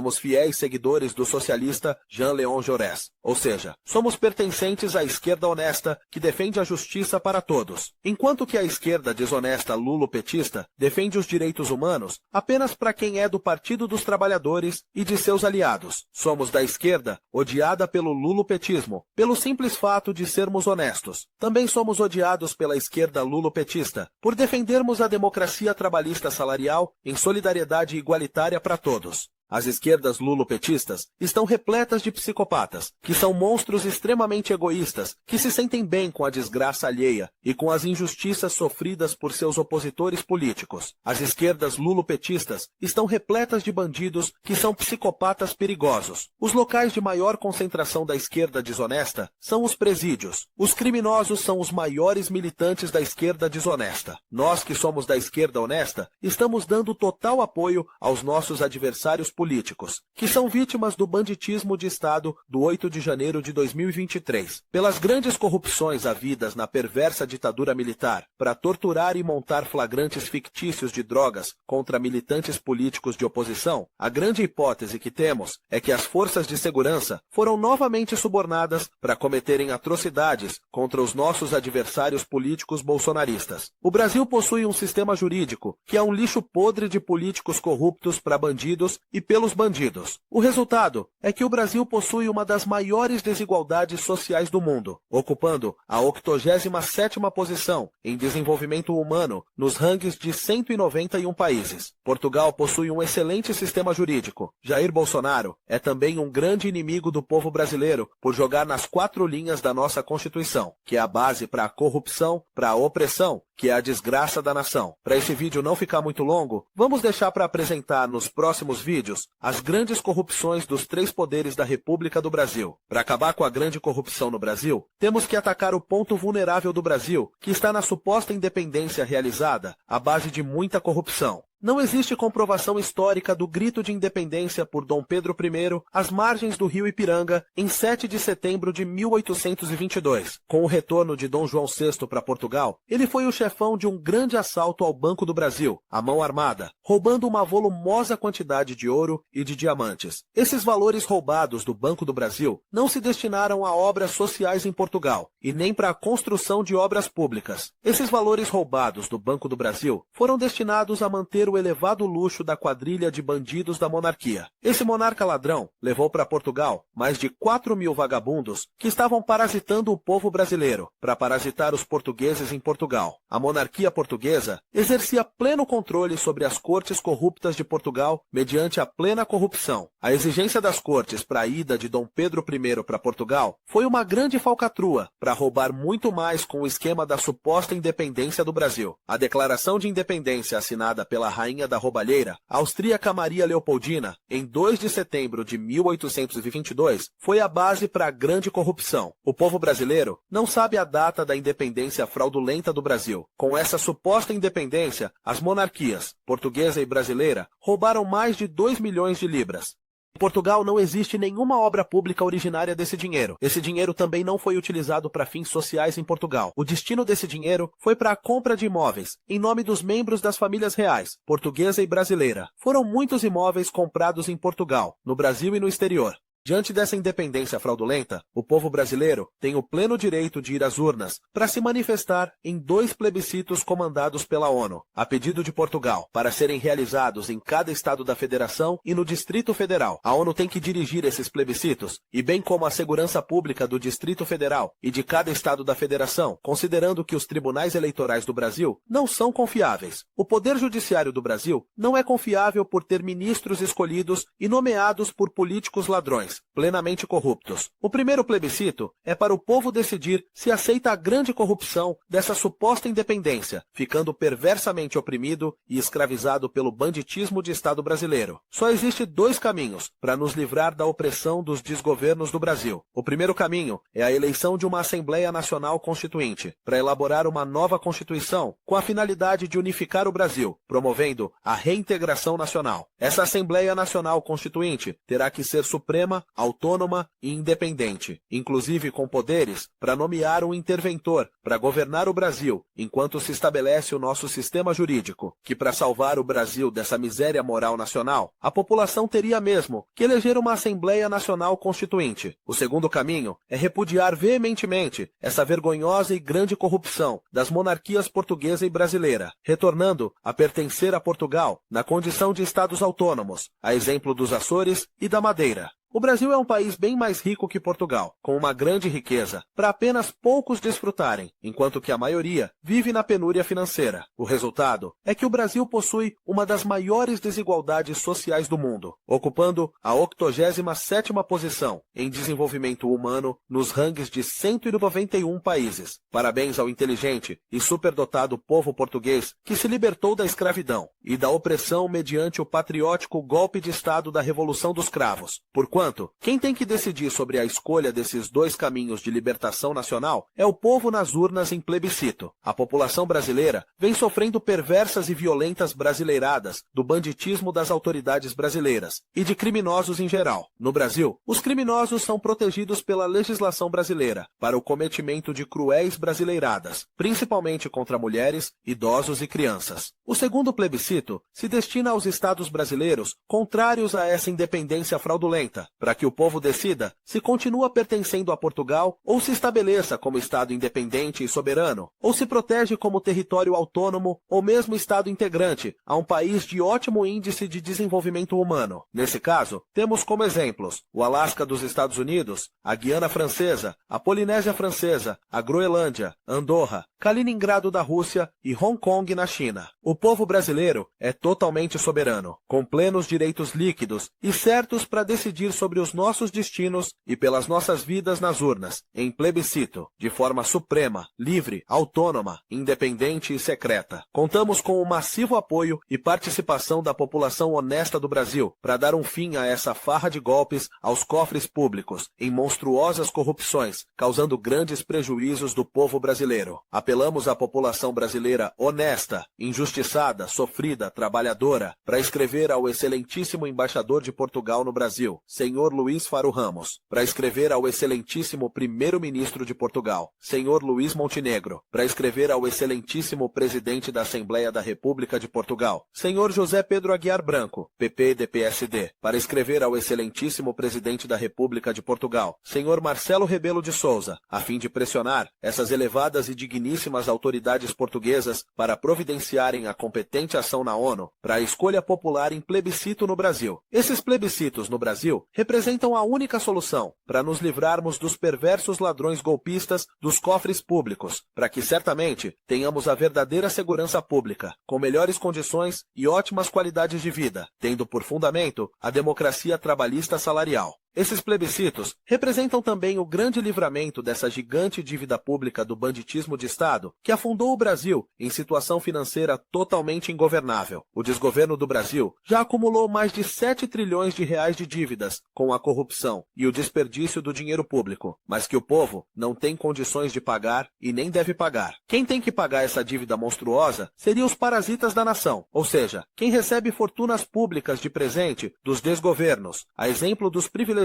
Somos fiéis seguidores do socialista Jean-Léon Jaurès, ou seja, somos pertencentes à esquerda honesta que defende a justiça para todos, enquanto que a esquerda desonesta lulopetista defende os direitos humanos apenas para quem é do Partido dos Trabalhadores e de seus aliados. Somos da esquerda, odiada pelo lulopetismo, pelo simples fato de sermos honestos. Também somos odiados pela esquerda lulopetista, por defendermos a democracia trabalhista salarial em solidariedade igualitária para todos. As esquerdas lulopetistas estão repletas de psicopatas, que são monstros extremamente egoístas, que se sentem bem com a desgraça alheia e com as injustiças sofridas por seus opositores políticos. As esquerdas lulopetistas estão repletas de bandidos que são psicopatas perigosos. Os locais de maior concentração da esquerda desonesta são os presídios. Os criminosos são os maiores militantes da esquerda desonesta. Nós que somos da esquerda honesta, estamos dando total apoio aos nossos adversários políticos, que são vítimas do banditismo de Estado do 8 de janeiro de 2023, pelas grandes corrupções havidas na perversa ditadura militar, para torturar e montar flagrantes fictícios de drogas contra militantes políticos de oposição. A grande hipótese que temos é que as forças de segurança foram novamente subornadas para cometerem atrocidades contra os nossos adversários políticos bolsonaristas. O Brasil possui um sistema jurídico que é um lixo podre de políticos corruptos para bandidos e pelos bandidos. O resultado é que o Brasil possui uma das maiores desigualdades sociais do mundo, ocupando a 87ª posição em desenvolvimento humano nos rankings de 191 países. Portugal possui um excelente sistema jurídico. Jair Bolsonaro é também um grande inimigo do povo brasileiro por jogar nas 4 linhas da nossa Constituição, que é a base para a corrupção, para a opressão, que é a desgraça da nação. Para esse vídeo não ficar muito longo, vamos deixar para apresentar nos próximos vídeos as grandes corrupções dos 3 poderes da República do Brasil. Para acabar com a grande corrupção no Brasil, temos que atacar o ponto vulnerável do Brasil, que está na suposta independência realizada à base de muita corrupção. Não existe comprovação histórica do grito de independência por Dom Pedro I às margens do rio Ipiranga em 7 de setembro de 1822. Com o retorno de Dom João VI para Portugal, ele foi o chefão de um grande assalto ao Banco do Brasil, à mão armada, roubando uma volumosa quantidade de ouro e de diamantes. Esses valores roubados do Banco do Brasil não se destinaram a obras sociais em Portugal, e nem para a construção de obras públicas. Esses valores roubados do Banco do Brasil foram destinados a manter o elevado luxo da quadrilha de bandidos da monarquia. Esse monarca ladrão levou para Portugal mais de 4.000 vagabundos que estavam parasitando o povo brasileiro, para parasitar os portugueses em Portugal. A monarquia portuguesa exercia pleno controle sobre as cortes corruptas de Portugal mediante a plena corrupção. A exigência das cortes para a ida de Dom Pedro I para Portugal foi uma grande falcatrua para roubar muito mais com o esquema da suposta independência do Brasil. A declaração de independência assinada pela rainha da roubalheira, a austríaca Maria Leopoldina, em 2 de setembro de 1822, foi a base para a grande corrupção. O povo brasileiro não sabe a data da independência fraudulenta do Brasil. Com essa suposta independência, as monarquias, portuguesa e brasileira, roubaram mais de 2 milhões de libras. Em Portugal não existe nenhuma obra pública originária desse dinheiro. Esse dinheiro também não foi utilizado para fins sociais em Portugal. O destino desse dinheiro foi para a compra de imóveis, em nome dos membros das famílias reais, portuguesa e brasileira. Foram muitos imóveis comprados em Portugal, no Brasil e no exterior. Diante dessa independência fraudulenta, o povo brasileiro tem o pleno direito de ir às urnas para se manifestar em 2 plebiscitos comandados pela ONU, a pedido de Portugal, para serem realizados em cada estado da federação e no Distrito Federal. A ONU tem que dirigir esses plebiscitos, e bem como a segurança pública do Distrito Federal e de cada estado da federação, considerando que os tribunais eleitorais do Brasil não são confiáveis. O Poder Judiciário do Brasil não é confiável por ter ministros escolhidos e nomeados por políticos ladrões, plenamente corruptos. O primeiro plebiscito é para o povo decidir se aceita a grande corrupção dessa suposta independência, ficando perversamente oprimido e escravizado pelo banditismo de Estado brasileiro. Só existe 2 caminhos para nos livrar da opressão dos desgovernos do Brasil. O primeiro caminho é a eleição de uma Assembleia Nacional Constituinte, para elaborar uma nova Constituição com a finalidade de unificar o Brasil, promovendo a reintegração nacional. Essa Assembleia Nacional Constituinte terá que ser suprema soberana, autônoma e independente, inclusive com poderes para nomear um interventor para governar o Brasil, enquanto se estabelece o nosso sistema jurídico, que para salvar o Brasil dessa miséria moral nacional, a população teria mesmo que eleger uma Assembleia Nacional Constituinte. O segundo caminho é repudiar veementemente essa vergonhosa e grande corrupção das monarquias portuguesa e brasileira, retornando a pertencer a Portugal na condição de estados autônomos, a exemplo dos Açores e da Madeira. O Brasil é um país bem mais rico que Portugal, com uma grande riqueza, para apenas poucos desfrutarem, enquanto que a maioria vive na penúria financeira. O resultado é que o Brasil possui uma das maiores desigualdades sociais do mundo, ocupando a 87ª posição em desenvolvimento humano nos rankings de 191 países. Parabéns ao inteligente e superdotado povo português que se libertou da escravidão e da opressão mediante o patriótico golpe de Estado da Revolução dos Cravos. Porquanto, quem tem que decidir sobre a escolha desses dois caminhos de libertação nacional é o povo nas urnas em plebiscito. A população brasileira vem sofrendo perversas e violentas brasileiradas do banditismo das autoridades brasileiras e de criminosos em geral. No Brasil, os criminosos são protegidos pela legislação brasileira para o cometimento de cruéis brasileiradas, principalmente contra mulheres, idosos e crianças. O segundo plebiscito se destina aos estados brasileiros contrários a essa independência fraudulenta, para que o povo decida se continua pertencendo a Portugal ou se estabeleça como Estado independente e soberano, ou se protege como território autônomo ou mesmo Estado integrante a um país de ótimo índice de desenvolvimento humano. Nesse caso, temos como exemplos o Alasca dos Estados Unidos, a Guiana Francesa, a Polinésia Francesa, a Groenlândia, Andorra, Kaliningrado da Rússia e Hong Kong na China. O povo brasileiro é totalmente soberano, com plenos direitos líquidos e certos para decidir sobre os nossos destinos e pelas nossas vidas nas urnas, em plebiscito, de forma suprema, livre, autônoma, independente e secreta. Contamos com o massivo apoio e participação da população honesta do Brasil para dar um fim a essa farra de golpes aos cofres públicos, em monstruosas corrupções, causando grandes prejuízos do povo brasileiro. Apelamos à população brasileira honesta, injustiçada, sofrida, trabalhadora, para escrever ao excelentíssimo embaixador de Portugal no Brasil, Senhor Luís Faro Ramos, para escrever ao excelentíssimo primeiro-ministro de Portugal, Senhor Luís Montenegro, para escrever ao excelentíssimo presidente da Assembleia da República de Portugal, Senhor José Pedro Aguiar Branco, PP-DPSD, para escrever ao excelentíssimo presidente da República de Portugal, Senhor Marcelo Rebelo de Sousa, a fim de pressionar essas elevadas e digníssimas autoridades portuguesas para providenciarem a competente ação na ONU para a escolha popular em plebiscito no Brasil. Esses plebiscitos no Brasil representam a única solução para nos livrarmos dos perversos ladrões golpistas dos cofres públicos, para que certamente tenhamos a verdadeira segurança pública, com melhores condições e ótimas qualidades de vida, tendo por fundamento a democracia trabalhista salarial. Esses plebiscitos representam também o grande livramento dessa gigante dívida pública do banditismo de Estado que afundou o Brasil em situação financeira totalmente ingovernável. O desgoverno do Brasil já acumulou mais de 7 trilhões de reais de dívidas com a corrupção e o desperdício do dinheiro público, mas que o povo não tem condições de pagar e nem deve pagar. Quem tem que pagar essa dívida monstruosa seriam os parasitas da nação, ou seja, quem recebe fortunas públicas de presente dos desgovernos, a exemplo dos privilegiados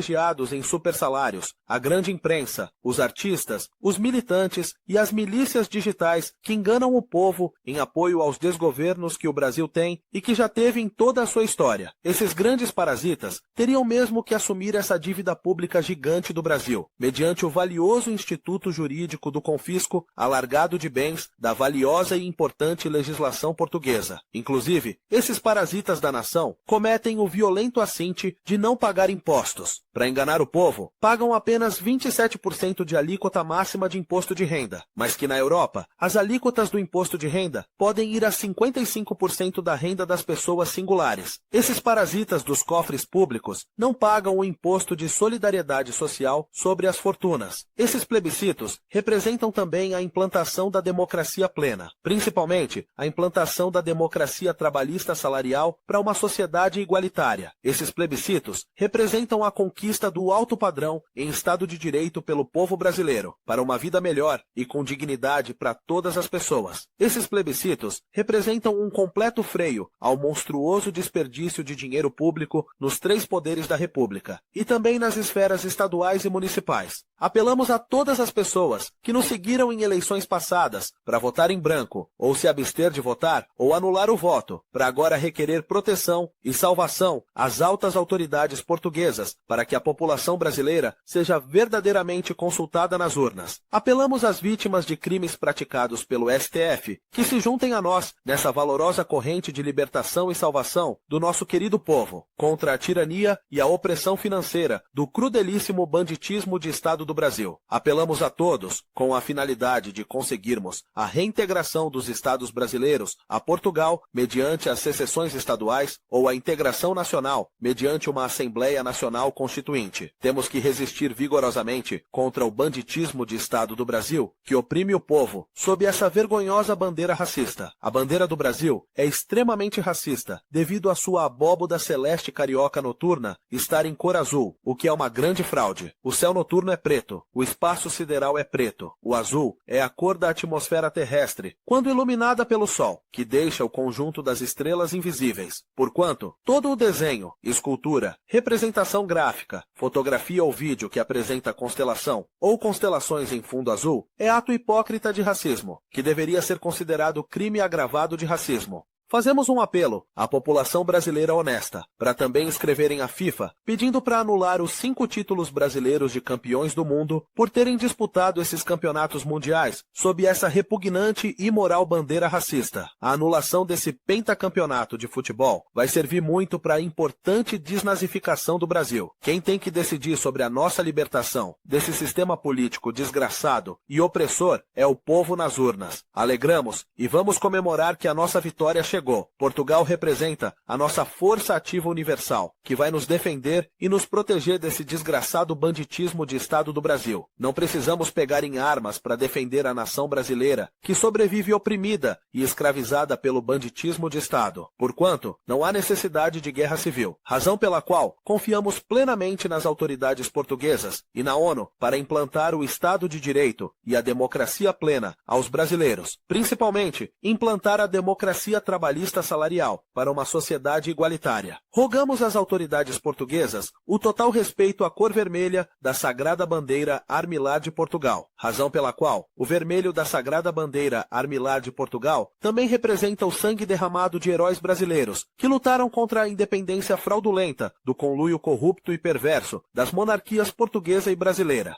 em supersalários, a grande imprensa, os artistas, os militantes e as milícias digitais que enganam o povo em apoio aos desgovernos que o Brasil tem e que já teve em toda a sua história. Esses grandes parasitas teriam mesmo que assumir essa dívida pública gigante do Brasil, mediante o valioso instituto jurídico do confisco alargado de bens da valiosa e importante legislação portuguesa. Inclusive, esses parasitas da nação cometem o violento assinte de não pagar impostos. Para enganar o povo, pagam apenas 27% de alíquota máxima de imposto de renda, mas que na Europa, as alíquotas do imposto de renda podem ir a 55% da renda das pessoas singulares. Esses parasitas dos cofres públicos não pagam o imposto de solidariedade social sobre as fortunas. Esses plebiscitos representam também a implantação da democracia plena, principalmente a implantação da democracia trabalhista salarial para uma sociedade igualitária. Esses plebiscitos representam a conquista conquista do alto padrão em Estado de Direito pelo povo brasileiro, para uma vida melhor e com dignidade para todas as pessoas. Esses plebiscitos representam um completo freio ao monstruoso desperdício de dinheiro público nos três poderes da República e também nas esferas estaduais e municipais. Apelamos a todas as pessoas que nos seguiram em eleições passadas para votar em branco, ou se abster de votar, ou anular o voto, para agora requerer proteção e salvação às altas autoridades portuguesas para que a população brasileira seja verdadeiramente consultada nas urnas. Apelamos às vítimas de crimes praticados pelo STF que se juntem a nós nessa valorosa corrente de libertação e salvação do nosso querido povo, contra a tirania e a opressão financeira do crudelíssimo banditismo de Estado do Brasil. Apelamos a todos com a finalidade de conseguirmos a reintegração dos Estados brasileiros a Portugal mediante as secessões estaduais ou a integração nacional mediante uma Assembleia Nacional Constituinte. Temos que resistir vigorosamente contra o banditismo de Estado do Brasil que oprime o povo sob essa vergonhosa bandeira racista. A bandeira do Brasil é extremamente racista devido à sua abóboda celeste carioca noturna estar em cor azul, o que é uma grande fraude. O céu noturno é preto, o espaço sideral é preto. O azul é a cor da atmosfera terrestre, quando iluminada pelo sol, que deixa o conjunto das estrelas invisíveis. Porquanto, todo o desenho, escultura, representação gráfica, fotografia ou vídeo que apresenta constelação ou constelações em fundo azul é ato hipócrita de racismo, que deveria ser considerado crime agravado de racismo. Fazemos um apelo à população brasileira honesta para também escreverem à FIFA pedindo para anular os 5 títulos brasileiros de campeões do mundo por terem disputado esses campeonatos mundiais sob essa repugnante e imoral bandeira racista. A anulação desse pentacampeonato de futebol vai servir muito para a importante desnazificação do Brasil. Quem tem que decidir sobre a nossa libertação desse sistema político desgraçado e opressor é o povo nas urnas. Alegramos e vamos comemorar que a nossa vitória chegou. Portugal representa a nossa força ativa universal, que vai nos defender e nos proteger desse desgraçado banditismo de Estado do Brasil. Não precisamos pegar em armas para defender a nação brasileira, que sobrevive oprimida e escravizada pelo banditismo de Estado. Porquanto, não há necessidade de guerra civil, razão pela qual confiamos plenamente nas autoridades portuguesas e na ONU para implantar o Estado de Direito e a democracia plena aos brasileiros, principalmente implantar a democracia trabalhista salarial para uma sociedade igualitária. Rogamos às autoridades portuguesas o total respeito à cor vermelha da Sagrada Bandeira Armilar de Portugal, razão pela qual o vermelho da Sagrada Bandeira Armilar de Portugal também representa o sangue derramado de heróis brasileiros que lutaram contra a independência fraudulenta do conluio corrupto e perverso das monarquias portuguesa e brasileira.